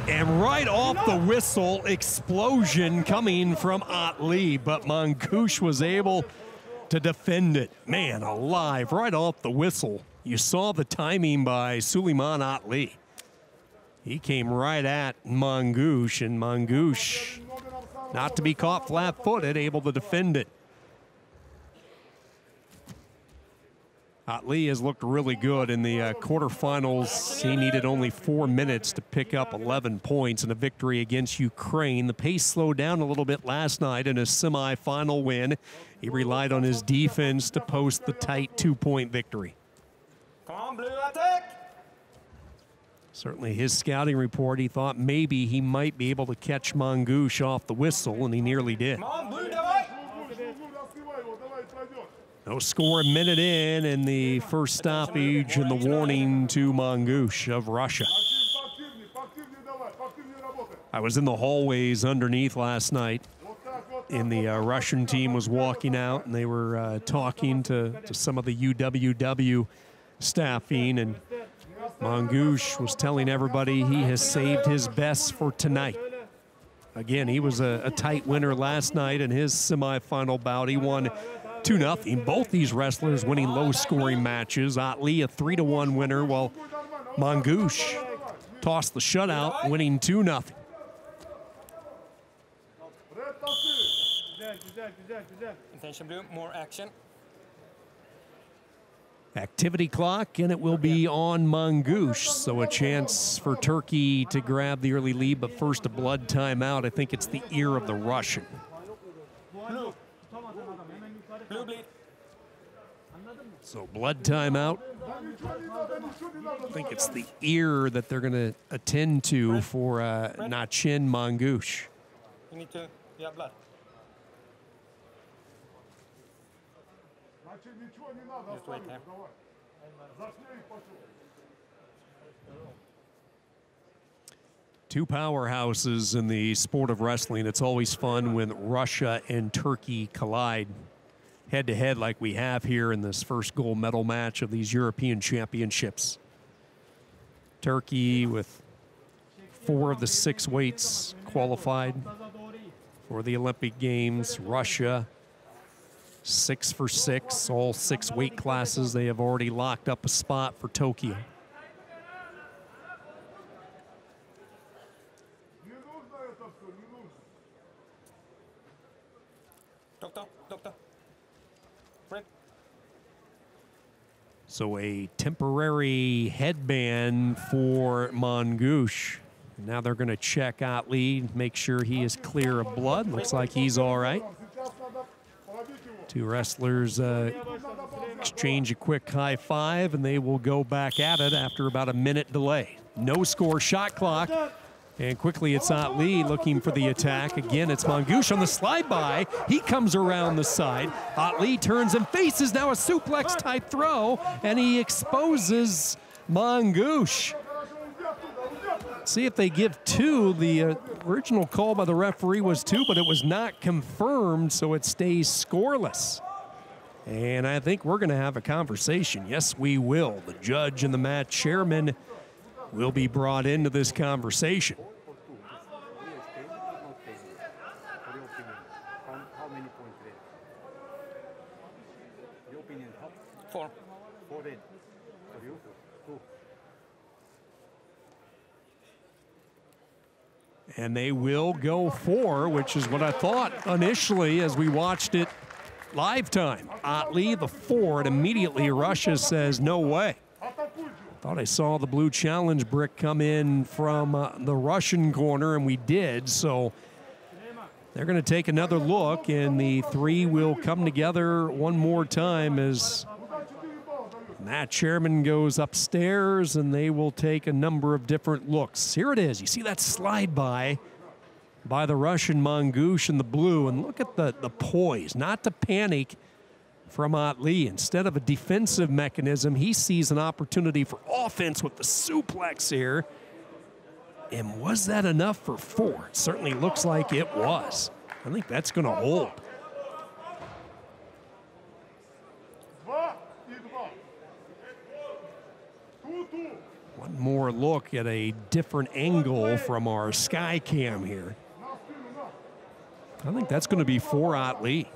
And right off the whistle, explosion coming from ATLI, but MONGUSH was able to defend it. Man alive, right off the whistle. You saw the timing by Suleiman ATLI. He came right at MONGUSH, and MONGUSH, not to be caught flat-footed, able to defend it. ATLI has looked really good in the quarterfinals. He needed only 4 minutes to pick up 11 points in a victory against Ukraine. The pace slowed down a little bit last night in a semifinal win. He relied on his defense to post the tight 2-point victory. Come on, Blue, attack! Certainly his scouting report, he thought maybe he might be able to catch MONGUSH off the whistle, and he nearly did. Come on, Blue, давай! No score a minute in, and the first stoppage and the warning to MONGUSH of Russia. I was in the hallways underneath last night, and the Russian team was walking out, and they were talking to some of the UWW staffing, and MONGUSH was telling everybody he has saved his best for tonight. Again, he was a tight winner last night in his semifinal bout. He won 2-0. Both these wrestlers winning low-scoring matches. ATLI a 3-1 winner, while MONGUSH tossed the shutout, winning 2-0. Attention, Blue, more action. Activity clock, and it will be on MONGUSH, so a chance for Turkey to grab the early lead, but first a blood timeout. I think it's the ear of the Russian. Blue. Blue bleed. So blood timeout. I think it's the ear that they're going to attend to for Nachin MONGUSH. You need to, yeah, blood. Just wait there. Two powerhouses in the sport of wrestling. It's always fun when Russia and Turkey collide head-to-head like we have here in this first gold medal match of these European Championships. Turkey with 4 of the 6 weights qualified for the Olympic Games. Russia 6 for 6, all 6 weight classes. They have already locked up a spot for Tokyo. Doctor. Fred. So a temporary headband for MONGUSH. Now they're going to check ATLI, make sure he is clear of blood. Looks like he's all right. Two wrestlers exchange a quick high five, and they will go back at it after about a minute delay. No score, shot clock. And quickly it's ATLI looking for the attack. Again, it's MONGUSH on the slide by. He comes around the side. ATLI turns and faces now a suplex type throw, and he exposes MONGUSH. See if they give 2. The original call by the referee was 2, but it was not confirmed, so it stays scoreless. And I think we're going to have a conversation. Yes, we will. The judge and the match chairman will be brought into this conversation. Four. And they will go 4, which is what I thought initially as we watched it live time. ATLI the 4, and immediately Russia says no way. Thought I saw the blue challenge brick come in from the Russian corner, and we did. So they're going to take another look, and the 3 will come together one more time as Matt Chairman goes upstairs, and they will take a number of different looks. Here it is. You see that slide by the Russian MONGUSH in the blue, and look at the poise, not to panic from ATLI. Instead of a defensive mechanism, he sees an opportunity for offense with the suplex here. And was that enough for 4? It certainly looks like it was. I think that's going to hold. One more more look at a different angle from our sky cam here. I think that's going to be for ATLI.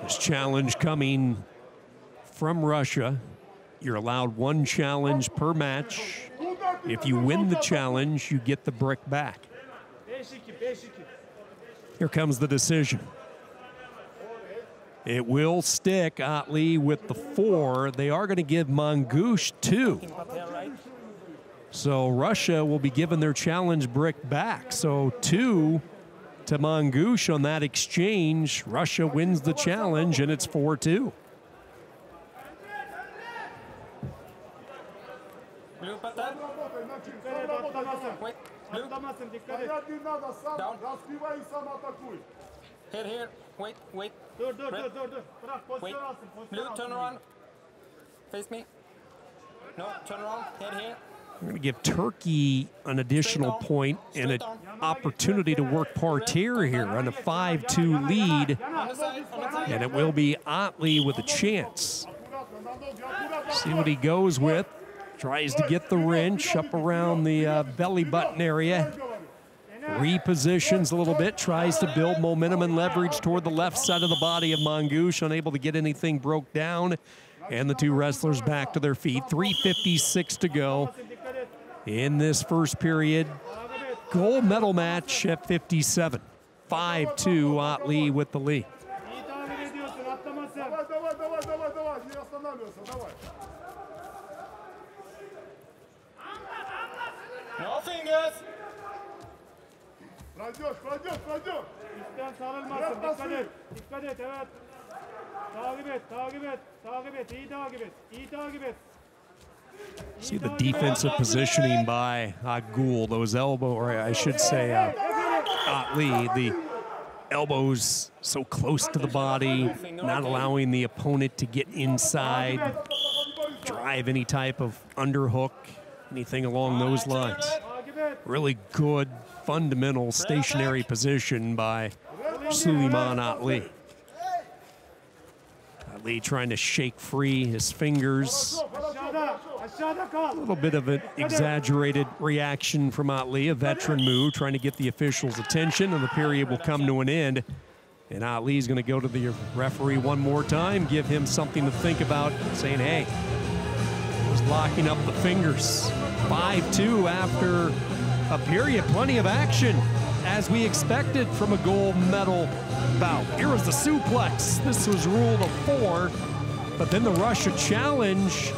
This challenge coming from Russia. You're allowed one challenge per match. If you win the challenge, you get the brick back. Here comes the decision. It will stick ATLI with the 4. They are going to give MONGUSH 2. So Russia will be given their challenge brick back. So 2 to MONGUSH on that exchange. Russia wins the challenge, and it's 4-2. Blue button. Wait. Blue. Down. Here. Wait. Wait. Blue, turn around. Face me. No, turn around. Head here. We're going to give Turkey an additional point and an opportunity to work parterre here on a 5-2 lead. And it will be ATLI with a chance. See what he goes with. Tries to get the wrench up around the belly button area. Repositions a little bit, tries to build momentum and leverage toward the left side of the body of MONGUSH, unable to get anything broke down. And the two wrestlers back to their feet. 3:56 to go in this first period. Gold medal match at 57. 5-2, ATLI with the lead. No fingers. Prойдешь. İsten sarılmasın. Dikkat et. Evet. Takip et. İyi takip et. See the defensive positioning by Agul. Those elbow, or I should say ATLI, the elbows so close to the body, not allowing the opponent to get inside, drive any type of underhook, anything along those lines. Really good fundamental stationary position by Suleiman ATLI. ATLI trying to shake free his fingers. A little bit of an exaggerated reaction from ATLI, a veteran move, trying to get the officials' attention, and the period will come to an end. And ATLI is going to go to the referee one more time, give him something to think about, saying, hey, he's locking up the fingers. 5-2 after a period, plenty of action, as we expected from a gold medal bout. Here was the suplex. This was ruled a 4, but then the Russia challenge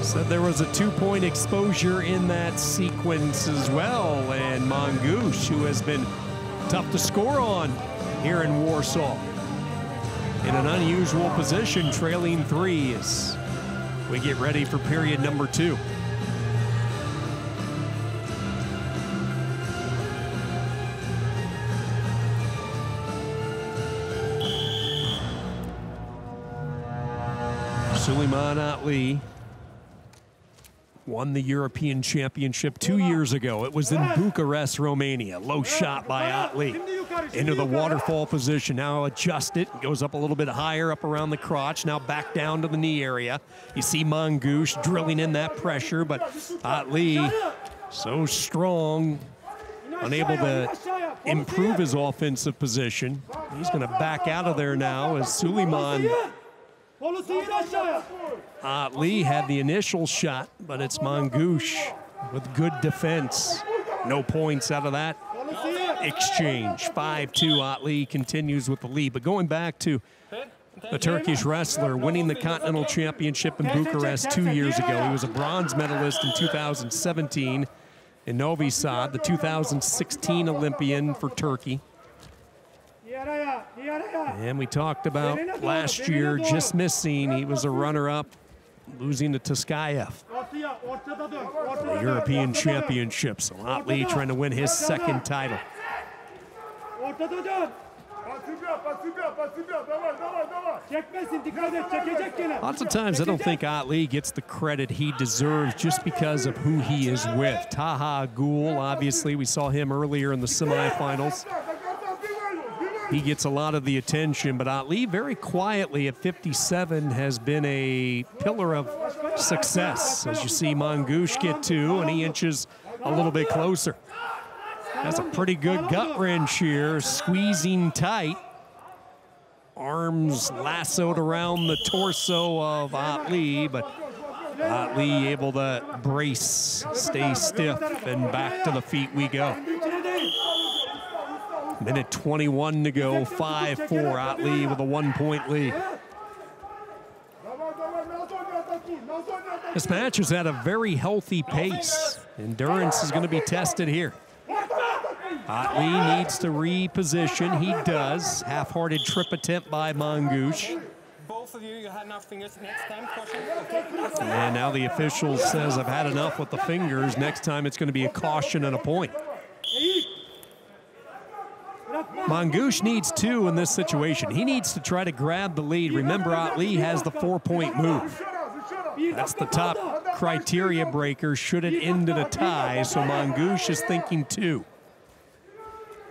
said there was a 2-point exposure in that sequence as well. And MONGUSH, who has been tough to score on here in Warsaw, in an unusual position, trailing 3 as we get ready for period number 2. Suleiman ATLI won the European Championship 2 years ago. It was in Bucharest, Romania. Low shot by ATLI into the waterfall position. Now adjust it. Goes up a little bit higher, up around the crotch. Now back down to the knee area. You see MONGUSH drilling in that pressure, but ATLI so strong, unable to improve his offensive position. He's going to back out of there now as Suleiman ATLI had the initial shot, but it's MONGUSH with good defense. No points out of that exchange. 5-2, ATLI continues with the lead. But going back to the Turkish wrestler winning the Continental Championship in Bucharest 2 years ago. He was a bronze medalist in 2017 in Novi Sad, the 2016 Olympian for Turkey. And we talked about last year just missing. He was a runner-up, losing to Tuskayev, the European Championship. So ATLI trying to win his second title. Çekmesin, dikkat et, çekecek gene. Lots of times I don't think ATLI gets the credit he deserves just because of who he is with. Taha Ghul, obviously, we saw him earlier in the semifinals. He gets a lot of the attention, but ATLI very quietly at 57 has been a pillar of success. As you see MONGUSH get 2, and he inches a little bit closer. That's a pretty good gut wrench here, squeezing tight. Arms lassoed around the torso of ATLI, but ATLI able to brace, stay stiff, and back to the feet we go. Minute 21 to go, 5-4, ATLI with a 1-point lead. This match has had a very healthy pace. Endurance is going to be tested here. ATLI needs to reposition. He does. Half-hearted trip attempt by MONGUSH. Both of you had enough fingers. Next time, caution. And now the official says, I've had enough with the fingers. Next time it's going to be a caution and a point. MONGUSH needs 2 in this situation. He needs to try to grab the lead. Remember, ATLI has the 4-point move. That's the top criteria breaker should it end in a tie, so MONGUSH is thinking 2.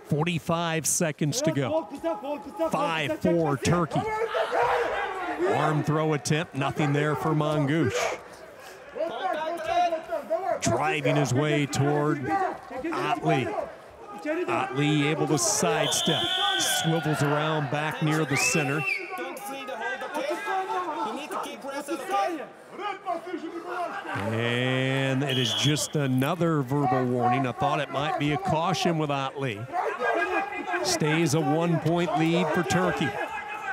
45 seconds to go. 5-4 Turkey. Arm throw attempt, nothing there for MONGUSH. Driving his way toward ATLI. ATLI able to sidestep. Swivels around back near the center. Don't flee the hold, okay? You need to keep wrestling, okay? And it is just another verbal warning. I thought it might be a caution with ATLI. Stays a 1-point lead for Turkey.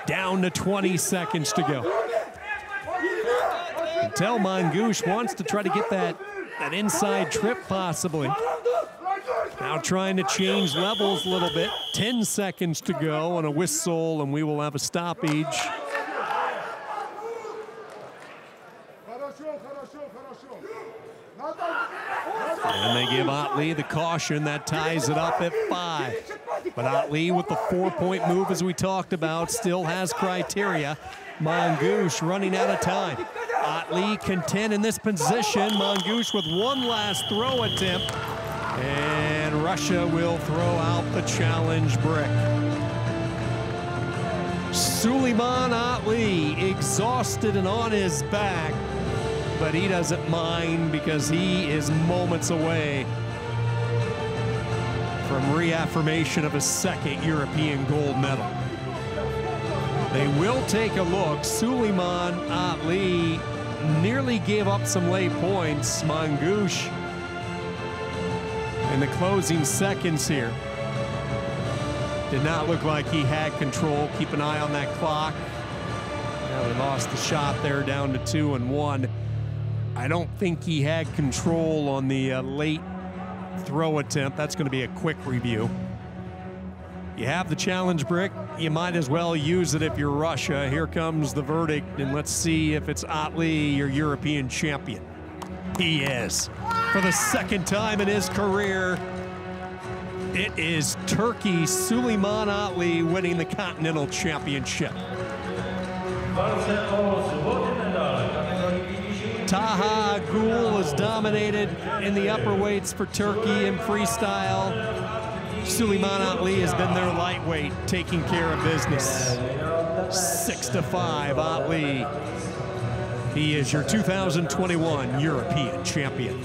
Down to 20 seconds to go. Until MONGUSH wants to try to get that inside trip possibly. Now trying to change levels a little bit. 10 seconds to go and a whistle, and we will have a stoppage. And they give ATLI the caution. That ties it up at 5. But ATLI with the 4-point move, as we talked about, still has criteria. MONGUSH running out of time. ATLI content in this position. MONGUSH with one last throw attempt. And Russia will throw out the challenge brick. Suleiman ATLI exhausted and on his back, but he doesn't mind because he is moments away from reaffirmation of his 2nd European gold medal. They will take a look. Suleiman ATLI nearly gave up some late points. MONGUSH in the closing seconds here did not look like he had control. Keep an eye on that clock. Now we lost the shot there, down to 2 and 1. I don't think he had control on the late throw attempt. That's going to be a quick review. You have the challenge brick. You might as well use it if you're Russia. Here comes the verdict, and let's see if it's ATLI, your European champion. He is. For the 2nd time in his career, it is Turkey, Suleiman ATLI, winning the Continental Championship. Taha Ghul has dominated in the upper weights for Turkey in freestyle. Suleiman ATLI has been their lightweight, taking care of business. 6-5, ATLI. He is your 2021 European champion.